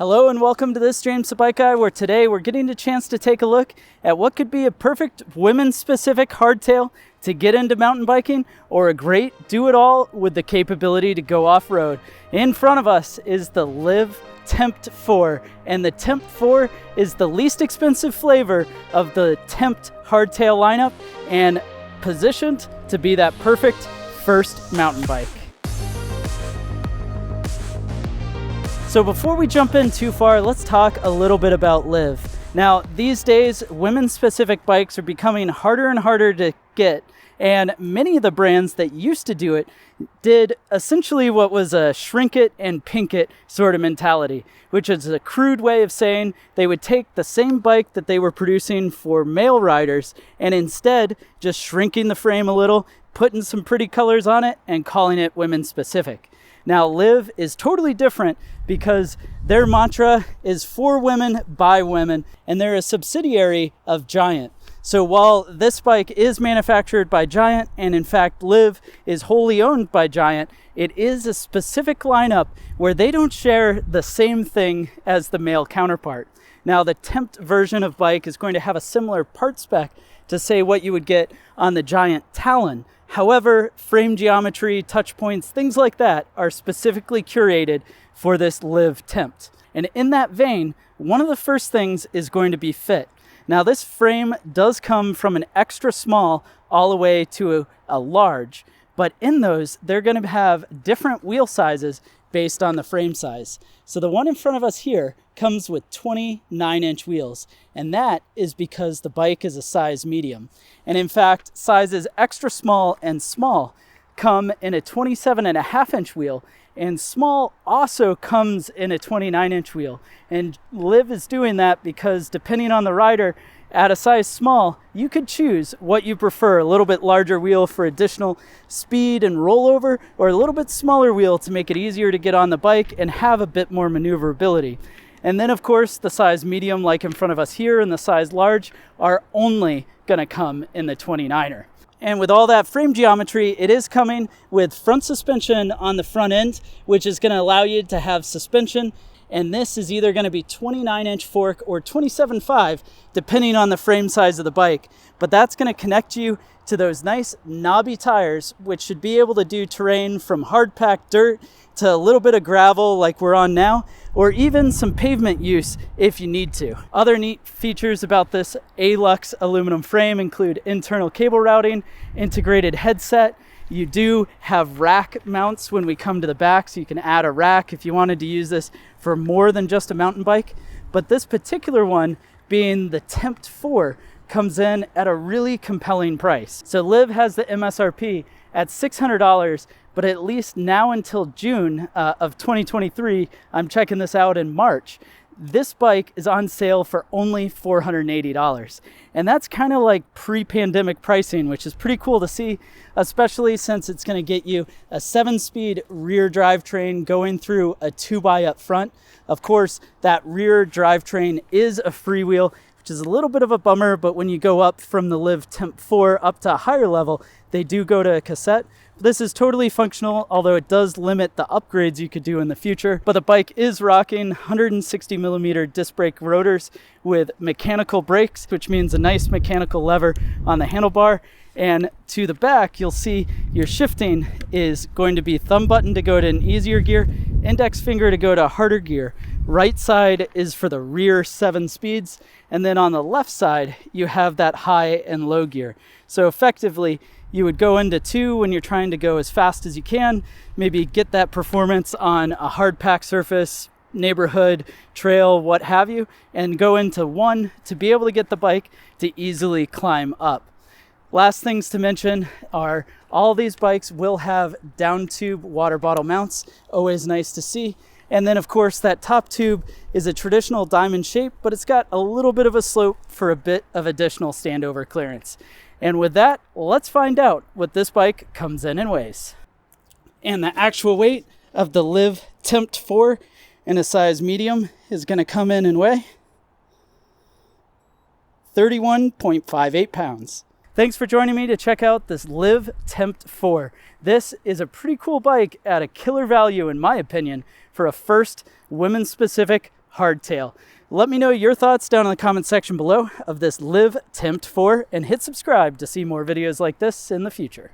Hello and welcome to this James the Bike Guy, where today we're getting a chance to take a look at what could be a perfect women-specific hardtail to get into mountain biking, or a great do-it-all with the capability to go off-road. In front of us is the Liv Tempt 4, and the Tempt 4 is the least expensive flavor of the Tempt hardtail lineup and positioned to be that perfect first mountain bike. So before we jump in too far, let's talk a little bit about Liv. Now, these days, women-specific bikes are becoming harder and harder to get, and many of the brands that used to do it did essentially what was a shrink it and pink it sort of mentality, which is a crude way of saying they would take the same bike that they were producing for male riders and instead just shrinking the frame a little, putting some pretty colors on it, and calling it women-specific. Now, Liv is totally different because their mantra is for women, by women, and they're a subsidiary of Giant. So while this bike is manufactured by Giant, and in fact Liv is wholly owned by Giant, it is a specific lineup where they don't share the same thing as the male counterpart. Now, the Tempt version of bike is going to have a similar part spec to say what you would get on the Giant Talon. However, frame geometry, touch points, things like that are specifically curated for this Liv Tempt. And in that vein, one of the first things is going to be fit. Now, this frame does come from an extra small all the way to a large, but in those, they're going to have different wheel sizes based on the frame size. So the one in front of us here comes with 29-inch wheels, and that is because the bike is a size medium. And in fact, sizes extra small and small come in a 27.5-inch wheel, and small also comes in a 29-inch wheel. And Liv is doing that because depending on the rider, at a size small, you could choose what you prefer, a little bit larger wheel for additional speed and rollover, or a little bit smaller wheel to make it easier to get on the bike and have a bit more maneuverability. And then of course, the size medium, like in front of us here, and the size large are only gonna come in the 29er. And with all that frame geometry, it is coming with front suspension on the front end, which is gonna allow you to have suspension. And this is either going to be 29-inch fork or 27.5, depending on the frame size of the bike. But that's going to connect you to those nice knobby tires, which should be able to do terrain from hard packed dirt to a little bit of gravel like we're on now, or even some pavement use if you need to. Other neat features about this A-Lux aluminum frame include internal cable routing, integrated headset. You do have rack mounts when we come to the back, so you can add a rack if you wanted to use this for more than just a mountain bike. But this particular one, being the Tempt 4, comes in at a really compelling price. So Liv has the MSRP at $600, but at least now until June of 2023, I'm checking this out in March, this bike is on sale for only $480. And that's kind of like pre-pandemic pricing, which is pretty cool to see, especially since it's going to get you a 7-speed rear drivetrain going through a 2x up front. Of course, that rear drivetrain is a freewheel, which is a little bit of a bummer, but when you go up from the Liv Tempt 4 up to a higher level, they do go to a cassette. This is totally functional, although it does limit the upgrades you could do in the future. But the bike is rocking 160 millimeter disc brake rotors with mechanical brakes, which means a nice mechanical lever on the handlebar. And to the back, you'll see your shifting is going to be thumb button to go to an easier gear, index finger to go to harder gear. Right side is for the rear 7 speeds. And then on the left side, you have that high and low gear. So effectively, you would go into 2 when you're trying to go as fast as you can, maybe get that performance on a hard pack surface, neighborhood, trail, what have you, and go into 1 to be able to get the bike to easily climb up. Last things to mention are all these bikes will have down tube water bottle mounts, always nice to see. And then of course that top tube is a traditional diamond shape, but it's got a little bit of a slope for a bit of additional standover clearance. And with that, let's find out what this bike comes in and weighs. And the actual weight of the Liv Tempt 4 in a size medium is going to come in and weigh 31.58 pounds. Thanks for joining me to check out this Liv Tempt 4. This is a pretty cool bike at a killer value, in my opinion, for a first women-specific hardtail. Let me know your thoughts down in the comment section below of this Liv Tempt 4 and hit subscribe to see more videos like this in the future.